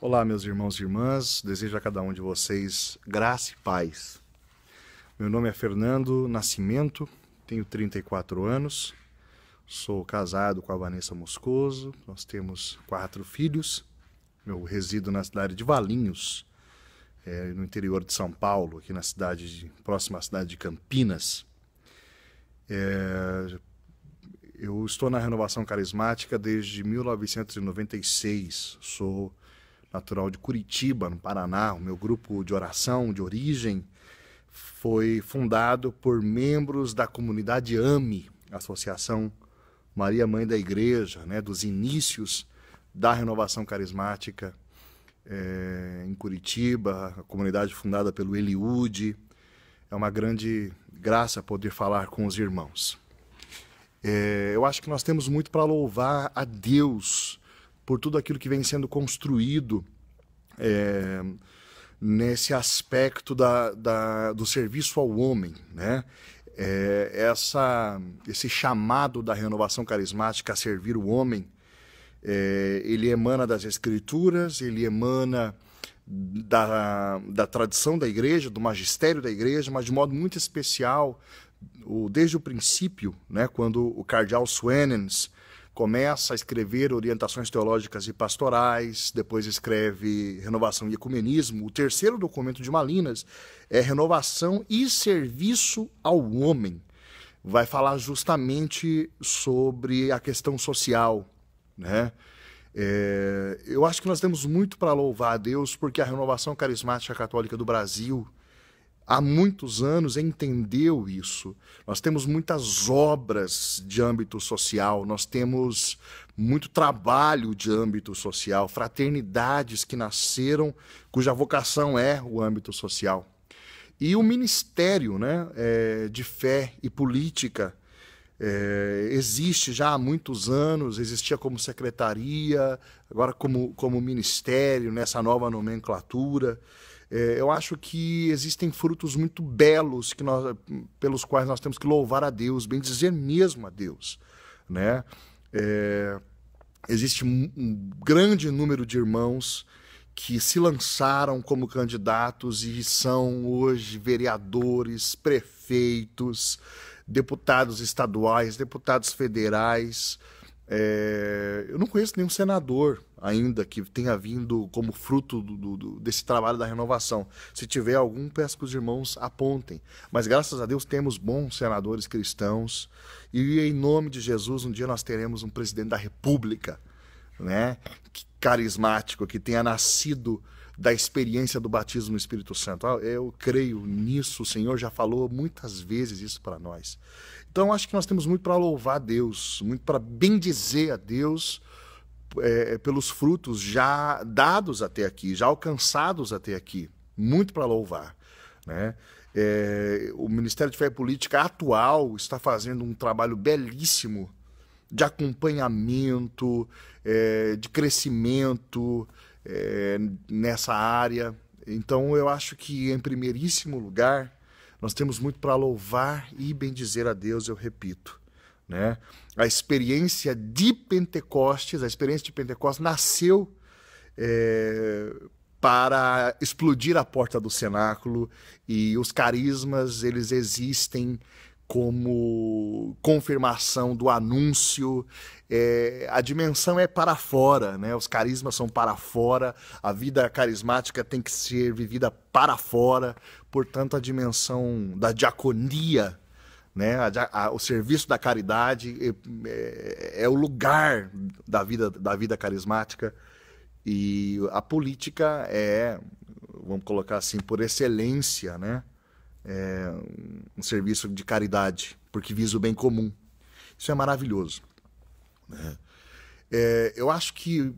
Olá, meus irmãos e irmãs, desejo a cada um de vocês graça e paz. Meu nome é Fernando Nascimento, tenho 34 anos, sou casado com a Vanessa Moscoso, nós temos 4 filhos, eu resido na cidade de Valinhos, no interior de São Paulo, aqui na próxima à cidade de Campinas. Eu estou na Renovação Carismática desde 1996, sou natural de Curitiba, no Paraná. O meu grupo de oração de origem foi fundado por membros da comunidade AME, Associação Maria Mãe da Igreja, dos inícios da Renovação Carismática em Curitiba, a comunidade fundada pelo Eliúde. É uma grande graça poder falar com os irmãos. Eu acho que nós temos muito para louvar a Deus por tudo aquilo que vem sendo construído nesse aspecto do serviço ao homem, esse chamado da renovação carismática a servir o homem, ele emana das Escrituras, ele emana da tradição da igreja, do magistério da igreja, mas de modo muito especial, desde o princípio, quando o cardeal Swenens começa a escrever orientações teológicas e pastorais, depois escreve Renovação e Ecumenismo. O terceiro documento de Malinas é Renovação e Serviço ao Homem. Vai falar justamente sobre a questão social, Eu acho que nós temos muito para louvar a Deus, porque a Renovação Carismática Católica do Brasil há muitos anos entendeu isso. Nós temos muitas obras de âmbito social, nós temos muito trabalho de âmbito social, fraternidades que nasceram, cuja vocação é o âmbito social. E o ministério de fé e política existe já há muitos anos, existia como secretaria, agora como ministério, nessa nova nomenclatura. Eu acho que existem frutos muito belos pelos quais nós temos que louvar a Deus, bem dizer mesmo a Deus. Existe um grande número de irmãos que se lançaram como candidatos e são hoje vereadores, prefeitos, deputados estaduais, deputados federais. Eu não conheço nenhum senador ainda que tenha vindo como fruto desse trabalho da renovação. Se tiver algum, peço que os irmãos apontem. Mas graças a Deus temos bons senadores cristãos e em nome de Jesus um dia nós teremos um presidente da República, carismático, que tenha nascido da experiência do batismo no Espírito Santo. Eu creio nisso, o Senhor já falou muitas vezes isso para nós. Então acho que nós temos muito para louvar a Deus, muito para bendizer a Deus pelos frutos já dados até aqui, já alcançados até aqui. Muito para louvar. O Ministério de Fé e Política atual está fazendo um trabalho belíssimo de acompanhamento, de crescimento nessa área. Então eu acho que, em primeiríssimo lugar, nós temos muito para louvar e bendizer a Deus, eu repito. A experiência de Pentecostes nasceu para explodir a porta do cenáculo, e os carismas eles existem como confirmação do anúncio. A dimensão é para fora, os carismas são para fora, a vida carismática tem que ser vivida para fora, portanto a dimensão da diaconia, o serviço da caridade é o lugar da vida carismática, e a política vamos colocar assim, por excelência, um serviço de caridade, porque visa o bem comum. Isso é maravilhoso. Eu acho que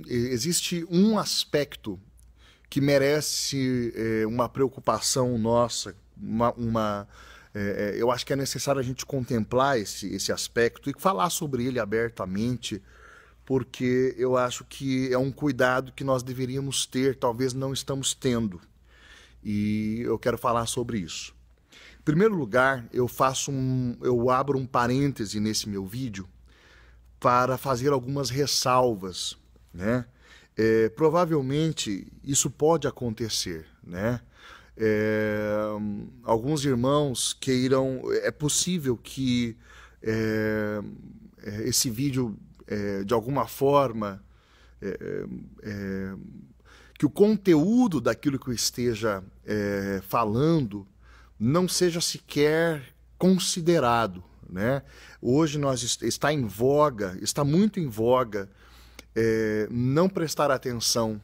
existe um aspecto que merece uma preocupação nossa, eu acho que é necessário a gente contemplar esse aspecto e falar sobre ele abertamente, porque eu acho que é um cuidado que nós deveríamos ter, talvez não estamos tendo. E eu quero falar sobre isso. Em primeiro lugar, eu abro um parêntese nesse meu vídeo para fazer algumas ressalvas, provavelmente isso pode acontecer, né? Alguns irmãos queiram... É possível que esse vídeo, de alguma forma, que o conteúdo daquilo que eu esteja falando não seja sequer considerado, né? Hoje está em voga, está muito em voga, não prestar atenção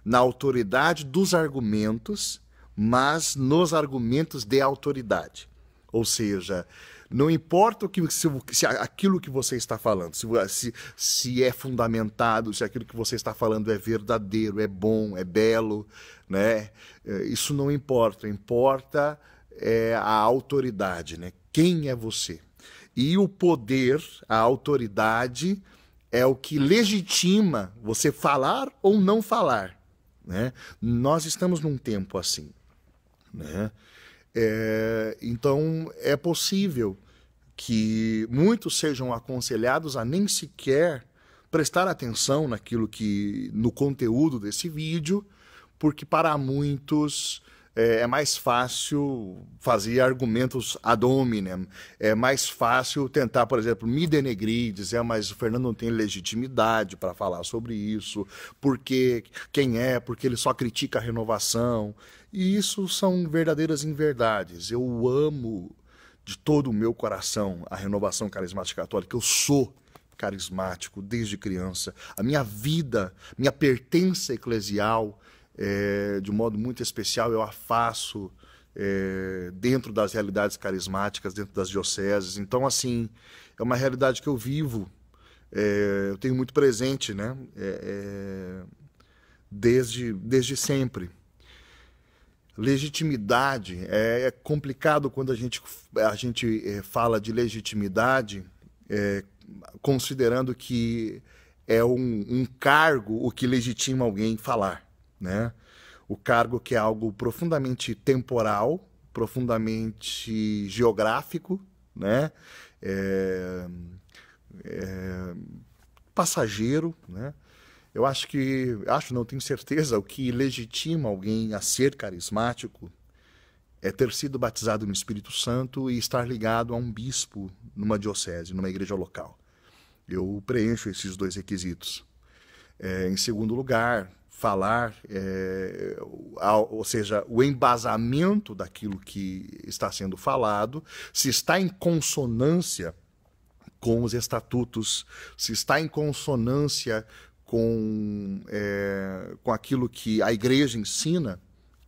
na autoridade dos argumentos, mas nos argumentos de autoridade. Ou seja, não importa se aquilo que você está falando, se é fundamentado, se aquilo que você está falando é verdadeiro, é bom, é belo, né? Isso não importa. Importa a autoridade, né? Quem é você? E o poder, a autoridade, é o que legitima você falar ou não falar, né? Nós estamos num tempo assim, né? Então é possível que muitos sejam aconselhados a nem sequer prestar atenção no conteúdo desse vídeo, porque para muitos é mais fácil fazer argumentos ad hominem, é mais fácil tentar, por exemplo, me denegrir, dizer, mas o Fernando não tem legitimidade para falar sobre isso, porque porque ele só critica a renovação. E isso são verdadeiras inverdades. Eu amo de todo o meu coração a renovação carismática católica. Eu sou carismático desde criança. A minha vida, minha pertença eclesial, de um modo muito especial, eu a faço dentro das realidades carismáticas, dentro das dioceses. Então, assim, é uma realidade que eu vivo, eu tenho muito presente, né? Desde sempre. Legitimidade é complicado quando a gente fala de legitimidade, considerando que é um cargo o que legitima alguém falar, né? O cargo que é algo profundamente temporal, profundamente geográfico, né? Passageiro, né? Eu não tenho certeza, o que legitima alguém a ser carismático é ter sido batizado no Espírito Santo e estar ligado a um bispo numa diocese, numa igreja local. Eu preencho esses dois requisitos. Em segundo lugar, falar, ou seja, o embasamento daquilo que está sendo falado, se está em consonância com os estatutos, se está em consonância com aquilo que a igreja ensina,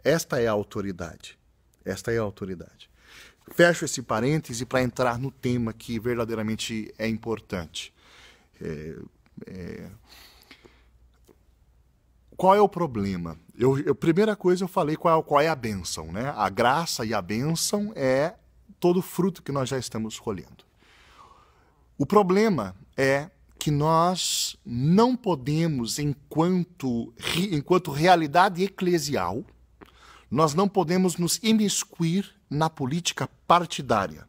esta é a autoridade. Esta é a autoridade. Fecho esse parêntese para entrar no tema que verdadeiramente é importante. Qual é o problema? Primeira coisa, eu falei qual é a bênção, né? A graça e a bênção é todo o fruto que nós já estamos colhendo. O problema é que nós não podemos, enquanto realidade eclesial, nós não podemos nos imiscuir na política partidária.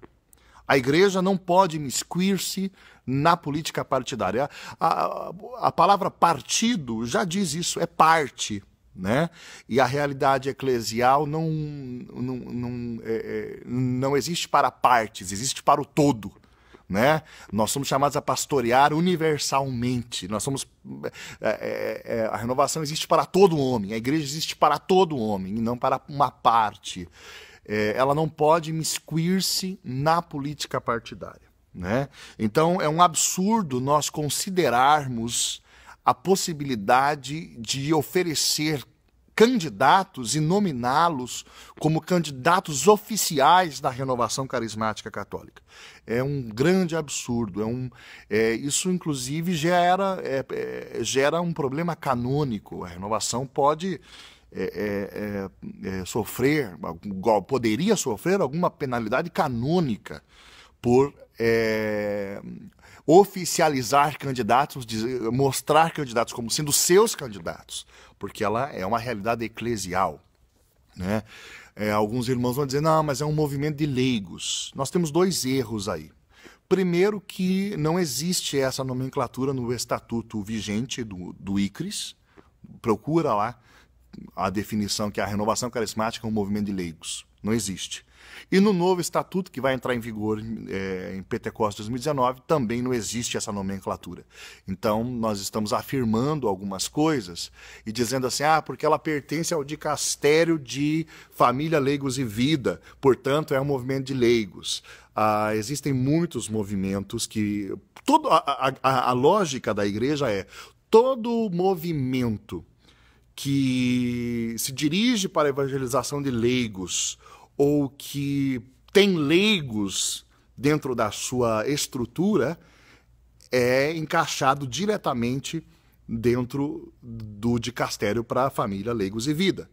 A igreja não pode imiscuir-se na política partidária. A palavra partido já diz isso, é parte, né? E a realidade eclesial não existe para partes, existe para o todo. Né? Nós somos chamados a pastorear universalmente. A renovação existe para todo homem, a igreja existe para todo homem e não para uma parte. Ela não pode imiscuir-se na política partidária, né? Então é um absurdo nós considerarmos a possibilidade de oferecer candidatos e nominá-los como candidatos oficiais da renovação carismática católica. É um grande absurdo. Isso, inclusive, gera um problema canônico. A renovação poderia sofrer alguma penalidade canônica por oficializar candidatos, mostrar candidatos como sendo seus candidatos, porque ela é uma realidade eclesial, né? Alguns irmãos vão dizer, não, mas é um movimento de leigos. Nós temos dois erros aí. Primeiro, que não existe essa nomenclatura no estatuto vigente do ICRIS, procura lá a definição que a renovação carismática é um movimento de leigos. Não existe. E no novo estatuto, que vai entrar em vigor em Pentecostes 2019, também não existe essa nomenclatura. Então, nós estamos afirmando algumas coisas e dizendo assim, porque ela pertence ao dicastério de família, leigos e vida, portanto, é um movimento de leigos. Existem muitos movimentos que... A lógica da igreja é todo movimento que se dirige para a evangelização de leigos ou que tem leigos dentro da sua estrutura é encaixado diretamente dentro do dicastério para a família, leigos e vida,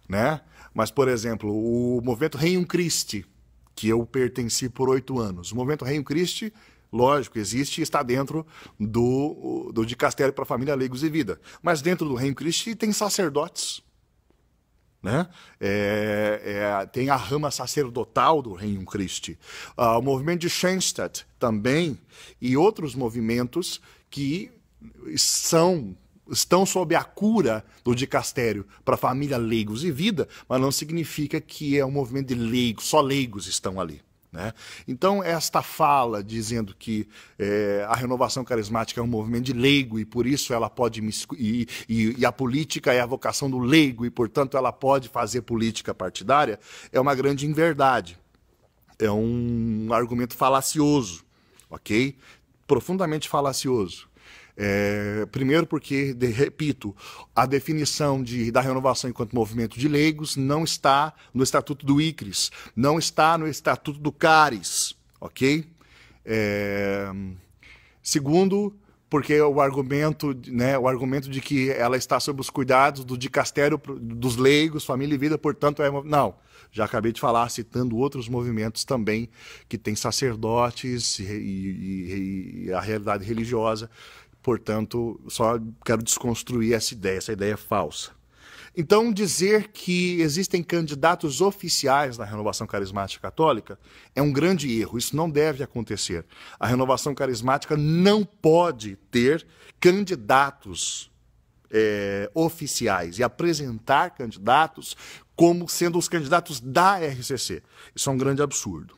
né? Mas, por exemplo, o movimento Regnum Christi, que eu pertenci por 8 anos, o movimento Regnum Christi, lógico, existe e está dentro do dicastério para a família, leigos e vida. Mas dentro do Regnum Christi tem sacerdotes, né? Tem a rama sacerdotal do Regnum Christi. O movimento de Schoenstatt também, e outros movimentos que estão sob a cura do dicastério para a família, leigos e vida, mas não significa que é um movimento de leigos, só leigos estão ali, né? Então, esta fala dizendo que a renovação carismática é um movimento de leigo e por isso ela pode... E a política é a vocação do leigo e, portanto, ela pode fazer política partidária, é uma grande inverdade. É um argumento falacioso, ok? Profundamente falacioso. Primeiro porque, repito, a definição da renovação enquanto movimento de leigos não está no Estatuto do ICRIS, não está no Estatuto do CARIS, ok? Segundo, porque o argumento de que ela está sob os cuidados do dicastério dos leigos, família e vida, portanto, não. Já acabei de falar, citando outros movimentos também que têm sacerdotes e a realidade religiosa. Portanto, só quero desconstruir essa ideia é falsa. Então, dizer que existem candidatos oficiais na renovação carismática católica é um grande erro, isso não deve acontecer. A renovação carismática não pode ter candidatos oficiais e apresentar candidatos como sendo os candidatos da RCC. Isso é um grande absurdo,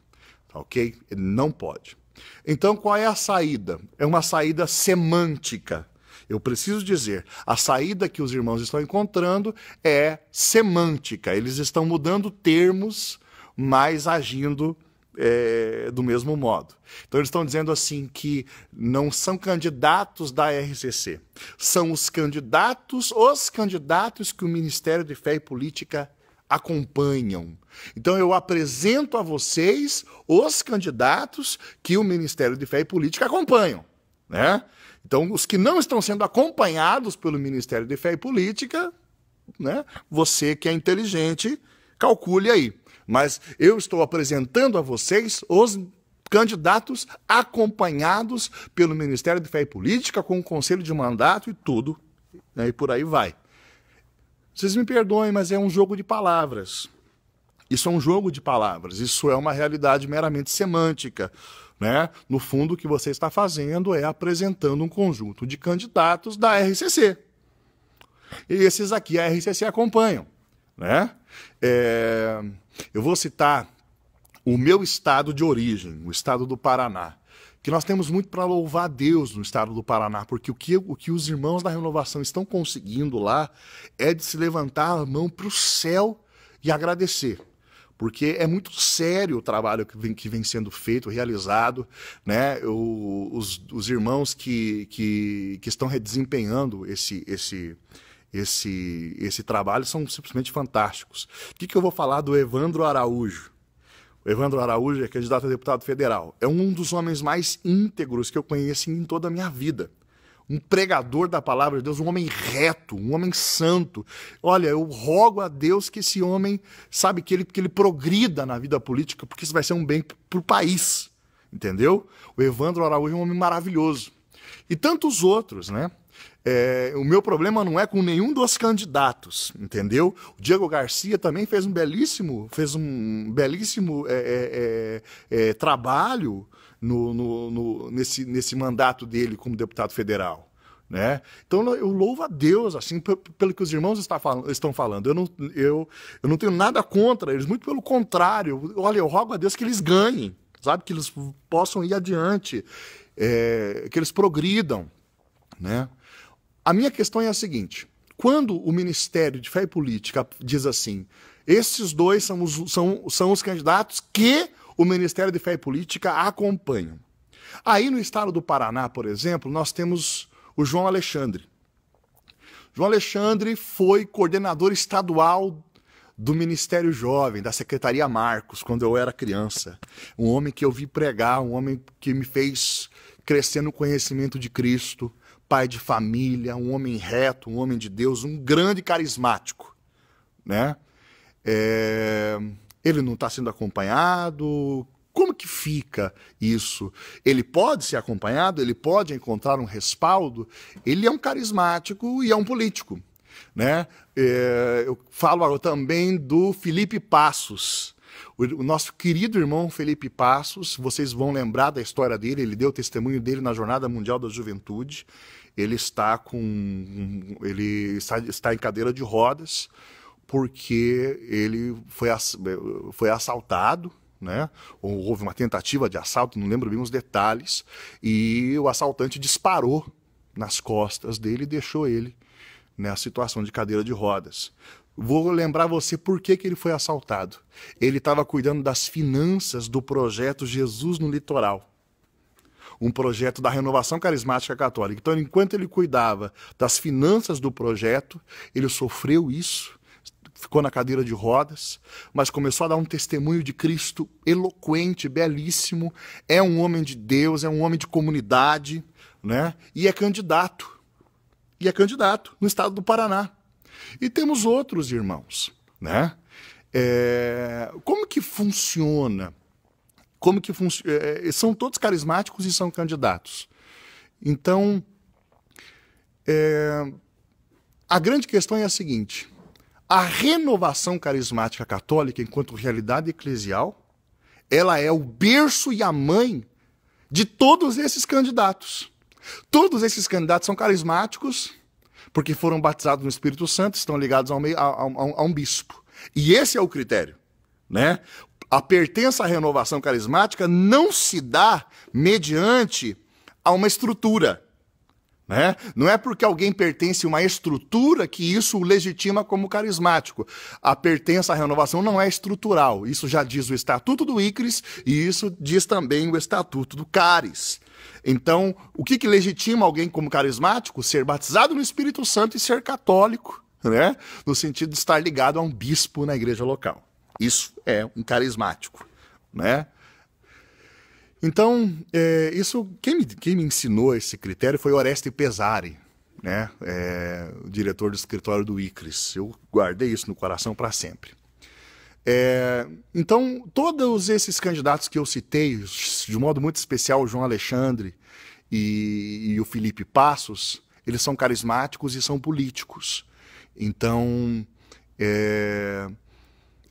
ok? Não pode. Então, qual é a saída? É uma saída semântica. Eu preciso dizer, a saída que os irmãos estão encontrando é semântica. Eles estão mudando termos, mas agindo do mesmo modo. Então, eles estão dizendo assim que não são candidatos da RCC. São os candidatos que o Ministério de Fé e Política acompanham. Então, eu apresento a vocês os candidatos que o Ministério de Fé e Política acompanham, né? Então, os que não estão sendo acompanhados pelo Ministério de Fé e Política, né? Você que é inteligente, calcule aí. Mas eu estou apresentando a vocês os candidatos acompanhados pelo Ministério de Fé e Política, com o Conselho de Mandato e tudo, né? E por aí vai. Vocês me perdoem, mas é um jogo de palavras. Isso é um jogo de palavras, isso é uma realidade meramente semântica, né? No fundo, o que você está fazendo é apresentando um conjunto de candidatos da RCC. E esses aqui a RCC acompanham, né? Eu vou citar o meu estado de origem, o estado do Paraná, que nós temos muito para louvar a Deus no estado do Paraná, porque o que os irmãos da renovação estão conseguindo lá é de se levantar a mão para o céu e agradecer. Porque é muito sério o trabalho que vem sendo feito, realizado, né? Os irmãos que estão desempenhando esse trabalho são simplesmente fantásticos. O que eu vou falar do Evandro Araújo? O Evandro Araújo é candidato a deputado federal. É um dos homens mais íntegros que eu conheci em toda a minha vida. Um pregador da palavra de Deus, um homem reto, um homem santo. Olha, eu rogo a Deus que esse homem, sabe, que ele progrida na vida política, porque isso vai ser um bem para o país, entendeu? O Evandro Araújo é um homem maravilhoso. E tantos outros, né? O meu problema não é com nenhum dos candidatos, entendeu? O Diego Garcia também fez um belíssimo trabalho nesse mandato dele como deputado federal. né? Então eu louvo a Deus assim pelo que os irmãos estão falando. Eu não tenho nada contra eles, muito pelo contrário. Olha, eu rogo a Deus que eles ganhem, sabe? Que eles possam ir adiante, que eles progridam, né? A minha questão é a seguinte: quando o Ministério de Fé e Política diz assim, esses dois são os candidatos que o Ministério de Fé e Política acompanham. Aí no estado do Paraná, por exemplo, nós temos o João Alexandre. João Alexandre foi coordenador estadual do Ministério Jovem, da Secretaria Marcos, quando eu era criança. Um homem que eu vi pregar, um homem que me fez crescer no conhecimento de Cristo, pai de família, um homem reto, um homem de Deus, um grande carismático, né? Ele não está sendo acompanhado. Como que fica isso? Ele pode ser acompanhado? Ele pode encontrar um respaldo? Ele é um carismático e é um político, né? Eu falo também do Felipe Passos, o nosso querido irmão Felipe Passos. Vocês vão lembrar da história dele. Ele deu testemunho dele na Jornada Mundial da Juventude. Ele está em cadeira de rodas porque ele foi assaltado, né? Ou houve uma tentativa de assalto, não lembro bem os detalhes, e o assaltante disparou nas costas dele e deixou ele na situação de cadeira de rodas. Vou lembrar você por que ele foi assaltado. Ele estava cuidando das finanças do projeto Jesus no Litoral, um projeto da Renovação Carismática Católica. Então, enquanto ele cuidava das finanças do projeto, ele sofreu isso, ficou na cadeira de rodas, mas começou a dar um testemunho de Cristo eloquente, belíssimo. É um homem de Deus, é um homem de comunidade, né? E é candidato. No estado do Paraná. E temos outros irmãos, né? Como que funciona? São todos carismáticos e são candidatos. Então, a grande questão é a seguinte: a renovação carismática católica, enquanto realidade eclesial, ela é o berço e a mãe de todos esses candidatos. Todos esses candidatos são carismáticos porque foram batizados no Espírito Santo, estão ligados a um bispo. E esse é o critério, né? A pertença à renovação carismática não se dá mediante a uma estrutura, né? Não é porque alguém pertence a uma estrutura que isso o legitima como carismático. A pertença à renovação não é estrutural. Isso já diz o Estatuto do ICRIS e isso diz também o Estatuto do CARIS. Então, o que legitima alguém como carismático? Ser batizado no Espírito Santo e ser católico, né? No sentido de estar ligado a um bispo na igreja local. Isso é um carismático, né? Então, quem me ensinou esse critério foi Oreste Pesari, né? O diretor do escritório do ICRIS. Eu guardei isso no coração para sempre. Então, todos esses candidatos que eu citei, de modo muito especial o João Alexandre e o Felipe Passos, eles são carismáticos e são políticos. Então,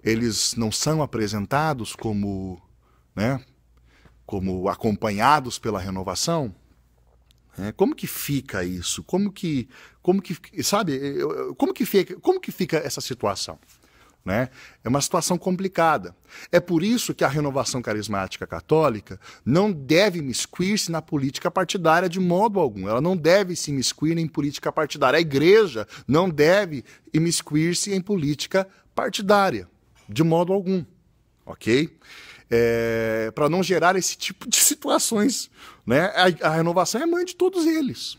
eles não são apresentados como, né, como acompanhados pela renovação. Como que fica isso? Como que fica essa situação? Né? É uma situação complicada. É por isso que a renovação carismática católica não deve imiscuir-se na política partidária de modo algum. Ela não deve se imiscuir em política partidária. A igreja não deve imiscuir-se em política partidária de modo algum. Ok? Para não gerar esse tipo de situações, né? A renovação é mãe de todos eles,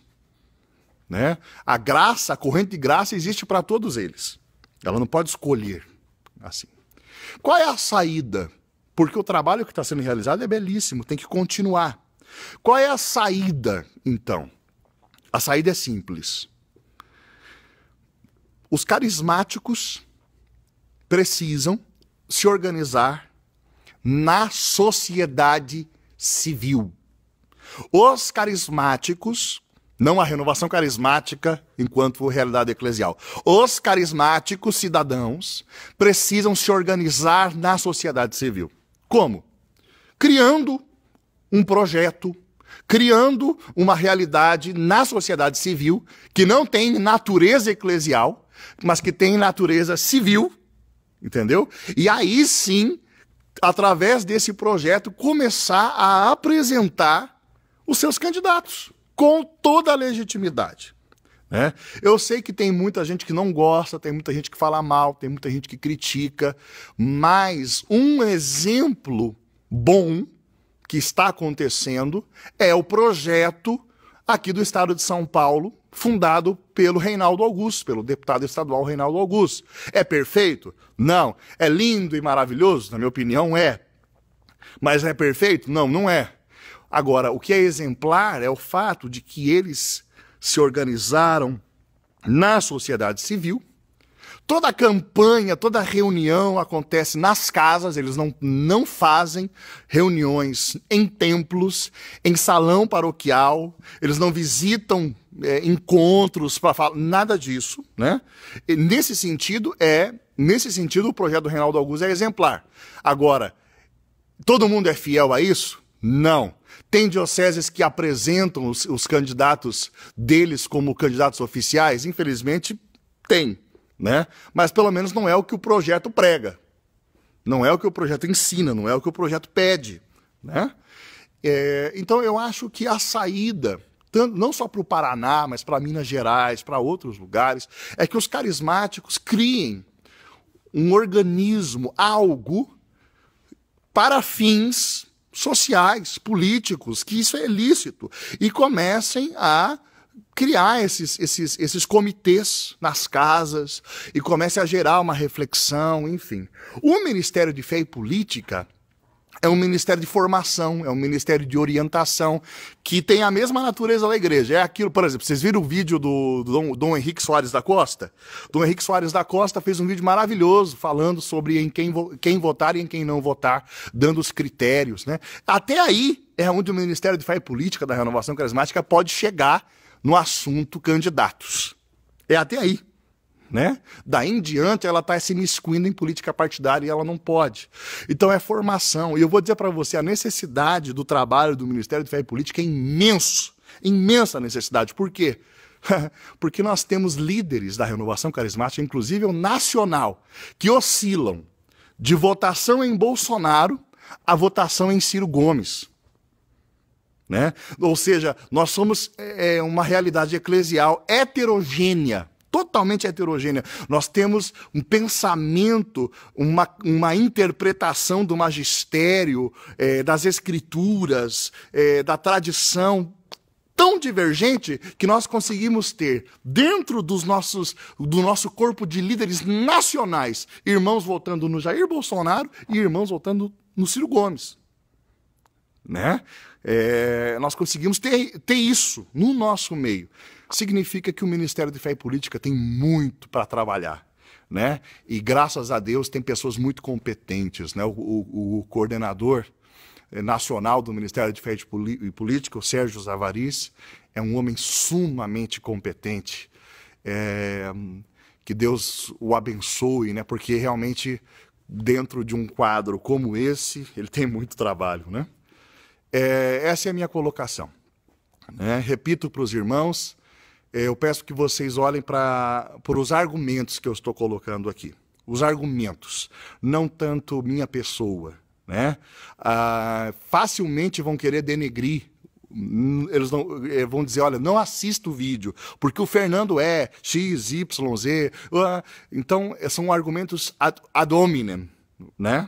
né? A graça, a corrente de graça existe para todos eles. Ela não pode escolher assim. Qual é a saída? Porque o trabalho que está sendo realizado é belíssimo, tem que continuar. Qual é a saída, então? A saída é simples. Os carismáticos precisam se organizar na sociedade civil. Os carismáticos, não a renovação carismática enquanto realidade eclesial, os carismáticos cidadãos precisam se organizar na sociedade civil. Como? Criando um projeto, criando uma realidade na sociedade civil que não tem natureza eclesial, mas que tem natureza civil, entendeu? E aí sim, através desse projeto, começar a apresentar os seus candidatos com toda a legitimidade. Né? Eu sei que tem muita gente que não gosta, tem muita gente que fala mal, tem muita gente que critica, mas um exemplo bom que está acontecendo é o projeto aqui do estado de São Paulo, fundado pelo Reinaldo Augusto, pelo deputado estadual Reinaldo Augusto. É perfeito? Não. É lindo e maravilhoso? Na minha opinião, é. Mas é perfeito? Não, não é. Agora, o que é exemplar é o fato de que eles se organizaram na sociedade civil. Toda a campanha, toda a reunião acontece nas casas, eles não fazem reuniões em templos, em salão paroquial, eles não visitam encontros para falar, nada disso, né? E nesse sentido, o projeto do Reinaldo Augusto é exemplar. Agora, todo mundo é fiel a isso? Não. Tem dioceses que apresentam os candidatos deles como candidatos oficiais? Infelizmente, tem. Né? Mas pelo menos não é o que o projeto prega. Não é o que o projeto ensina, não é o que o projeto pede. Né? Então eu acho que a saída, não só para o Paraná, mas para Minas Gerais, para outros lugares, é que os carismáticos criem um organismo, algo para fins sociais, políticos, que isso é ilícito, e comecem a criar esses comitês nas casas e comecem a gerar uma reflexão, enfim. O Ministério de Fé e Política é um ministério de formação, é um ministério de orientação, que tem a mesma natureza da igreja. É aquilo, por exemplo, vocês viram o vídeo do Dom Henrique Soares da Costa? Dom Henrique Soares da Costa fez um vídeo maravilhoso falando sobre em quem votar e em quem não votar, dando os critérios. Né? Até aí é onde o Ministério de Fé e Política da Renovação Carismática pode chegar no assunto candidatos. É até aí. Né? Daí em diante ela está se imiscuindo em política partidária e ela não pode. Então é formação. E eu vou dizer para você, a necessidade do trabalho do Ministério de Fé e Política é imenso. Imensa necessidade. Por quê? Porque nós temos líderes da Renovação Carismática, inclusive o nacional, que oscilam de votação em Bolsonaro a votação em Ciro Gomes. Né? Ou seja, nós somos uma realidade eclesial heterogênea. Totalmente heterogênea. Nós temos um pensamento, uma interpretação do magistério, das escrituras, da tradição tão divergente que nós conseguimos ter dentro do nosso corpo de líderes nacionais, irmãos votando no Jair Bolsonaro e irmãos votando no Ciro Gomes. Né? Nós conseguimos ter isso no nosso meio. Significa que o Ministério de Fé e Política tem muito para trabalhar. Né? E graças a Deus tem pessoas muito competentes. Né? O coordenador nacional do Ministério de Fé e Política, o Sérgio Zavariz, é um homem sumamente competente. Que Deus o abençoe, né? Porque realmente dentro de um quadro como esse, ele tem muito trabalho. Né? Essa é a minha colocação. Né? Repito para os irmãos, eu peço que vocês olhem para os argumentos que eu estou colocando aqui. Os argumentos, não tanto minha pessoa. Né? Facilmente vão querer denegrir. Eles vão dizer, olha, não assista o vídeo, porque o Fernando é X, Y, Z. Então, são argumentos ad hominem. Né?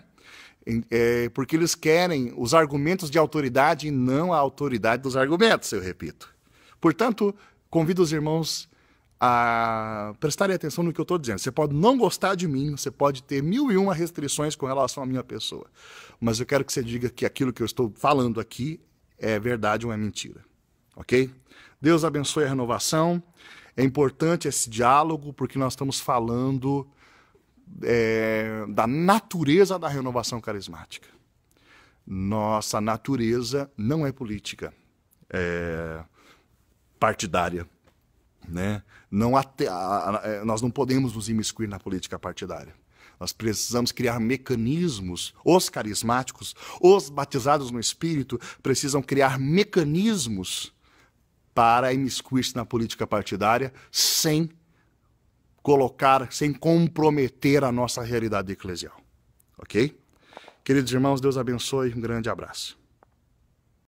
Porque eles querem os argumentos de autoridade e não a autoridade dos argumentos, eu repito. Portanto, convido os irmãos a prestarem atenção no que eu estou dizendo. Você pode não gostar de mim, você pode ter 1001 restrições com relação à minha pessoa, mas eu quero que você diga que aquilo que eu estou falando aqui é verdade ou é mentira. Ok? Deus abençoe a renovação. É importante esse diálogo, porque nós estamos falando da natureza da renovação carismática. Nossa natureza não é política. Partidária. Né? Nós não podemos nos imiscuir na política partidária. Nós precisamos criar mecanismos. Os carismáticos, os batizados no Espírito, precisam criar mecanismos para imiscuir-se na política partidária sem comprometer a nossa realidade eclesial. Ok? Queridos irmãos, Deus abençoe. Um grande abraço.